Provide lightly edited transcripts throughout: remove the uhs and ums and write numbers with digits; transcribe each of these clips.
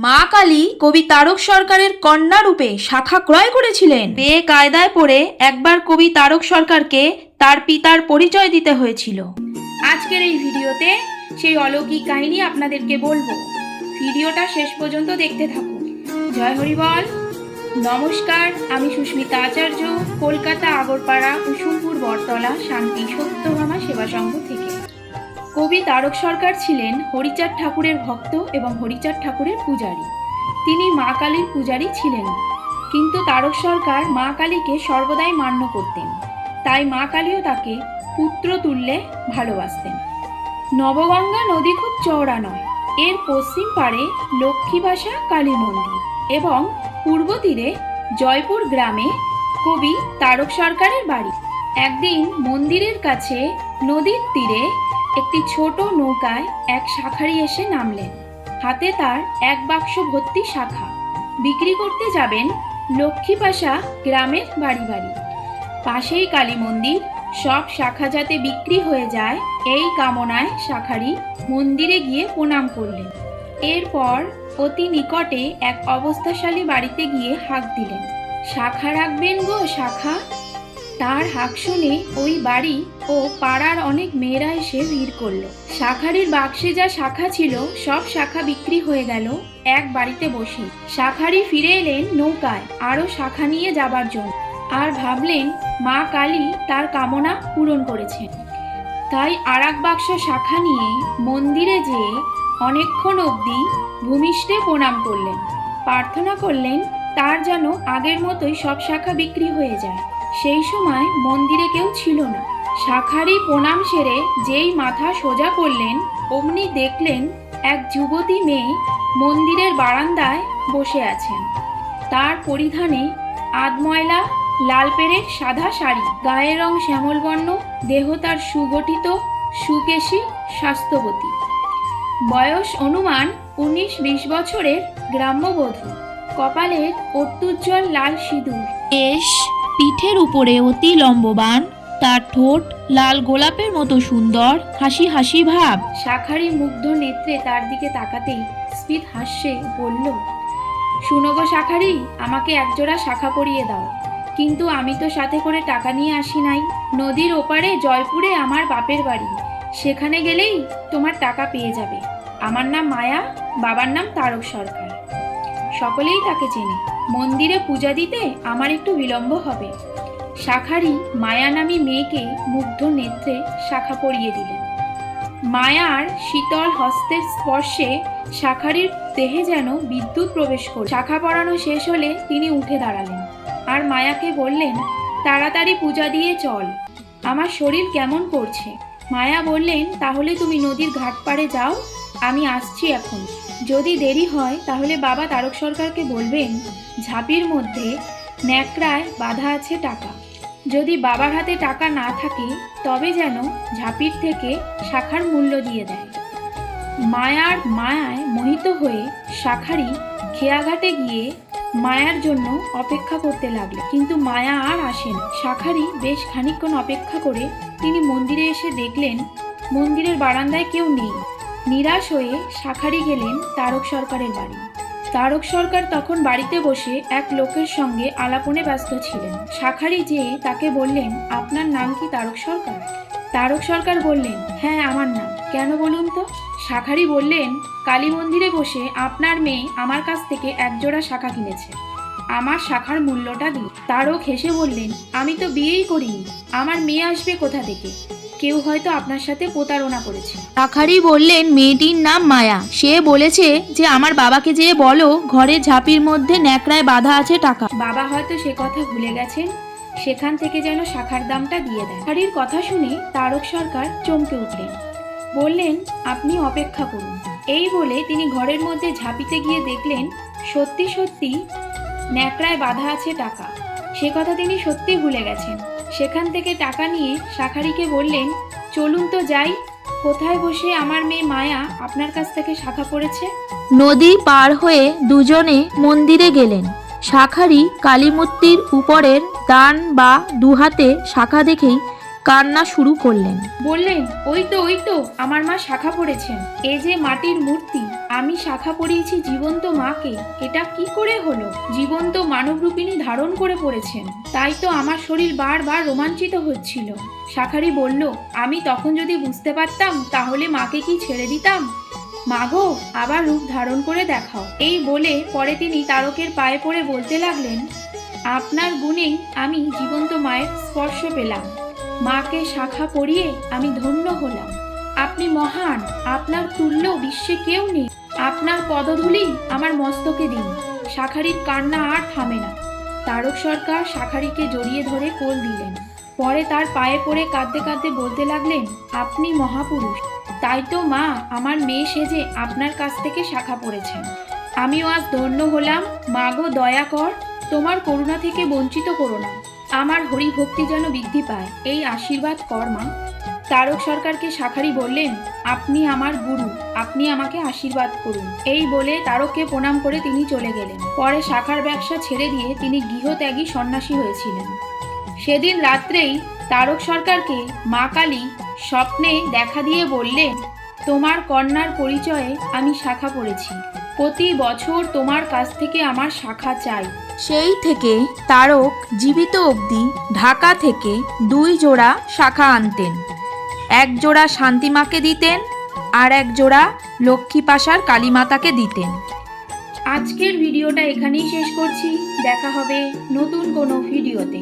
মা কালী কবি তারক সরকারের কন্যা রূপে শাখা ক্রয় করেছিলেন। বেকায়দায় পড়ে একবার কবি তারক সরকারকে তার পিতার পরিচয় দিতে হয়েছিল। আজকের এই ভিডিওতে সেই অলৌকিক কাহিনী আপনাদেরকে বলবো। ভিডিওটা শেষ পর্যন্ত দেখতে থাকুন। জয় হরিবল। নমস্কার, আমি সুস্মিতা আচার্য, কলকাতা আগরপাড়া কুসুমপুর বটতলা শান্তি সত্যভামা সেবা সংঘ থেকে। কবি তারক সরকার ছিলেন হরিচাঁদ ঠাকুরের ভক্ত এবং হরিচাঁদ ঠাকুরের পূজারী। তিনি মা কালীর পূজারী ছিলেন, কিন্তু তারক সরকার মা কালীকে সর্বদাই মান্য করতেন। তাই মা কালীও তাকে পুত্র তুল্যে ভালোবাসতেন। নবগঙ্গা নদী খুব চওড়া নয়। এর পশ্চিম পাড়ে লক্ষ্মীবাসা কালী মন্দির এবং পূর্ব তীরে জয়পুর গ্রামে কবি তারক সরকারের বাড়ি। একদিন মন্দিরের কাছে নদীর তীরে একটি ছোট নৌকায় এক শাঁখারি এসে নামলেন। হাতে তার এক বাক্স ভর্তি শাখা। বিক্রি করতে যাবেন লক্ষ্মীপাশা গ্রামের বাড়ি বাড়ি। পাশেই কালী মন্দির। সব শাখা যাতে বিক্রি হয়ে যায় এই কামনায় শাঁখারি মন্দিরে গিয়ে প্রণাম করলেন। এরপর অতি নিকটে এক অবস্থাশালী বাড়িতে গিয়ে হাঁক দিলেন, শাখা রাখবেন গো শাখা। তার হাঁক শুনে ওই বাড়ি ও পাড়ার অনেক মেয়েরা এসে ভিড় করলো। শাঁখারির বাক্সে যা শাখা ছিল সব শাখা বিক্রি হয়ে গেল এক বাড়িতে বসে। শাঁখারি ফিরে এলেন নৌকায় আরো শাখা নিয়ে যাবার জন্য, আর ভাবলেন মা কালী তার কামনা পূরণ করেছেন। তাই আর এক বাক্স শাখা নিয়ে মন্দিরে যেয়ে অনেকক্ষণ অবধি ভূমিষ্ঠে প্রণাম করলেন। প্রার্থনা করলেন তার যেন আগের মতোই সব শাখা বিক্রি হয়ে যায়। সেই সময় মন্দিরে কেউ ছিল না। শাঁখারি প্রণাম সেরে যেই মাথা সোজা করলেন অমনি দেখলেন এক যুবতী মেয়ে মন্দিরের বারান্দায় বসে আছেন। তার পরিধানে আধময়লা লাল পেড়ের সাদা শাড়ি, গায়ের রং শ্যামলবর্ণ, দেহ তার সুগঠিত, সুকেশী, স্বাস্থ্যবতী। বয়স অনুমান 19-20 বছরের গ্রাম্যবধূ। কপালের অত্যুজ্জ্বল লাল সিঁদুর, কেশ পিঠের উপরে অতি লম্ববান, তার ঠোঁট লাল গোলাপের মতো সুন্দর, হাসি হাসি ভাব। শাঁখারি মুগ্ধ নেত্রে তার দিকে তাকাতেই স্ফীত হাস্যে বলল, শুনো গো শাঁখারি, আমাকে একজোড়া শাখা পরিয়ে দাও। কিন্তু আমি তো সাথে করে টাকা নিয়ে আসি নাই। নদীর ওপারে জয়পুরে আমার বাপের বাড়ি, সেখানে গেলেই তোমার টাকা পেয়ে যাবে। আমার নাম মায়া, বাবার নাম তারক সরকার। সকলেই তাকে চেনে। মন্দিরে পূজা দিতে আমার একটু বিলম্ব হবে। শাঁখারি মায়া নামী মেয়েকে মুগ্ধ নেত্রে শাখা পরিয়ে দিলেন। মায়ার শীতল হস্তের স্পর্শে শাঁখারির দেহে যেন বিদ্যুৎ প্রবেশ করে। শাখা পরানো শেষ হলে তিনি উঠে দাঁড়ালেন আর মায়াকে বললেন, তাড়াতাড়ি পূজা দিয়ে চল, আমার শরীর কেমন করছে। মায়া বললেন, তাহলে তুমি নদীর ঘাট পাড়ে যাও, আমি আসছি এখন। যদি দেরি হয় তাহলে বাবা তারক সরকারকে বলবেন ঝাঁপির মধ্যে ন্যাকড়ায় বাঁধা আছে টাকা। যদি বাবার হাতে টাকা না থাকে তবে যেন ঝাঁপির থেকে শাখার মূল্য দিয়ে দেয়। মায়ার মায়ায় মোহিত হয়ে শাঁখারি খেয়াঘাটে গিয়ে মায়ার জন্য অপেক্ষা করতে লাগলো, কিন্তু মায়া আর আসেন। শাঁখারি বেশ খানিকক্ষণ অপেক্ষা করে তিনি মন্দিরে এসে দেখলেন মন্দিরের বারান্দায় কেউ নেই। নিরাশ হয়ে শাঁখারি গেলেন তারক সরকারের বাড়ি। তারক সরকার তখন বাড়িতে বসে এক লোকের সঙ্গে আলাপনে ব্যস্ত ছিলেন। শাঁখারি যেয়ে তাকে বললেন, আপনার নাম কি তারক সরকার? তারক সরকার বললেন, হ্যাঁ আমার নাম। কেন বলুন তো? শাঁখারি বললেন, কালী মন্দিরে বসে আপনার মেয়ে আমার কাছ থেকে একজোড়া শাখা কিনেছে, আমার শাখার মূল্যটা দিন। তারক হেসে বললেন, আমি তো বিয়েই করিনি, আমার মেয়ে আসবে কোথা থেকে? কেউ হয়তো আপনার সাথে প্রতারণা করেছে। শাঁখারি বললেন, মেয়েটির নাম মায়া, সে বলেছে যে আমার বাবাকে যেয়ে বলো ঘরের ঝাঁপির মধ্যে ন্যাকড়ায় বাঁধা আছে টাকা। বাবা হয়তো সে কথা ভুলে গেছেন, সেখান থেকে যেন শাখার দামটা দিয়ে দেন। শাঁখারির কথা শুনে তারক সরকার চমকে উঠলেন, বললেন, আপনি অপেক্ষা করুন। এই বলে তিনি ঘরের মধ্যে ঝাঁপিতে গিয়ে দেখলেন সত্যি সত্যি ন্যাকড়ায় বাঁধা আছে টাকা। সে কথা তিনি সত্যি ভুলে গেছেন। সেখান থেকে টাকা নিয়ে শাঁখারিকে বললেন, চলুন তো যাই, কোথায় বসে আমার মেয়ে মায়া আপনার কাছ থেকে শাখা পড়েছে। নদী পার হয়ে দুজনে মন্দিরে গেলেন। শাঁখারি কালীমূর্তির উপরের দান বা দুহাতে শাখা দেখেই কান্না শুরু করলেন। বললেন, ওই তো আমার মা শাখা পড়েছেন। এ যে মাটির মূর্তি, আমি শাখা পরিয়েছি জীবন্ত মাকে, এটা কি করে হলো? জীবন্ত মানবরূপিণী ধারণ করে পড়েছেন, তাই তো আমার শরীর বারবার রোমাঞ্চিত হচ্ছিল। শাখারি বলল, আমি তখন যদি বুঝতে পারতাম তাহলে মাকে কি ছেড়ে দিতাম? মাগো, আবার রূপ ধারণ করে দেখাও। এই বলে পরে তিনি তারকের পায়ে পড়ে বলতে লাগলেন, আপনার গুণেই আমি জীবন্ত মায়ের স্পর্শ পেলাম। মাকে শাখা পরিয়ে আমি ধন্য হলাম। আপনি মহান, আপনার তুল্য বিশ্বে কেউ নেই। আপনার পদধূলি আমার মস্তকে দিন। শাখারির কান্না আর থামে না। তারক সরকার শাখারিকে জড়িয়ে ধরে কোল দিলেন। পরে তার পায়ে পড়ে কাঁদতে কাঁদতে বলতে লাগলেন, আপনি মহাপুরুষ, তাই তো মা আমার মেয়ে সেজে আপনার কাছ থেকে শাখা পড়েছেন। আমিও আজ ধন্য হলাম। মাগো দয়া কর, তোমার করুণা থেকে বঞ্চিত করো না। আমার হরিভক্তি যেন বৃদ্ধি পায়, এই আশীর্বাদ কর মা। তারক সরকারকে শাখারি বললেন, আপনি আমার গুরু, আপনি আমাকে আশীর্বাদ করুন। এই বলে তারককে প্রণাম করে তিনি চলে গেলেন। পরে শাখার ব্যবসা ছেড়ে দিয়ে তিনি গৃহত্যাগী সন্ন্যাসী হয়েছিলেন। সেদিন রাত্রেই তারক সরকারকে মা কালী স্বপ্নে দেখা দিয়ে বললেন, তোমার কন্যার পরিচয়ে আমি শাখা পড়েছি, প্রতি বছর তোমার কাছ থেকে আমার শাখা চাই। সেই থেকে তারক জীবিত অবধি ঢাকা থেকে 2 জোড়া শাখা আনতেন। 1 জোড়া শান্তিমাকে দিতেন, আর 1 জোড়া লক্ষ্মীপাশার কালীমাতাকে দিতেন। আজকের ভিডিওটা এখানেই শেষ করছি। দেখা হবে নতুন কোনো ভিডিওতে।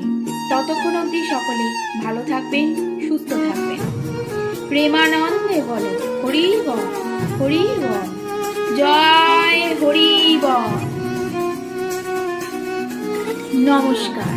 ততক্ষণ অবধি সকলে ভালো থাকবেন, সুস্থ থাকবেন। প্রেমানন্দে বলো হরি বল, হরি বল, জয় হরি বল। নমস্কার।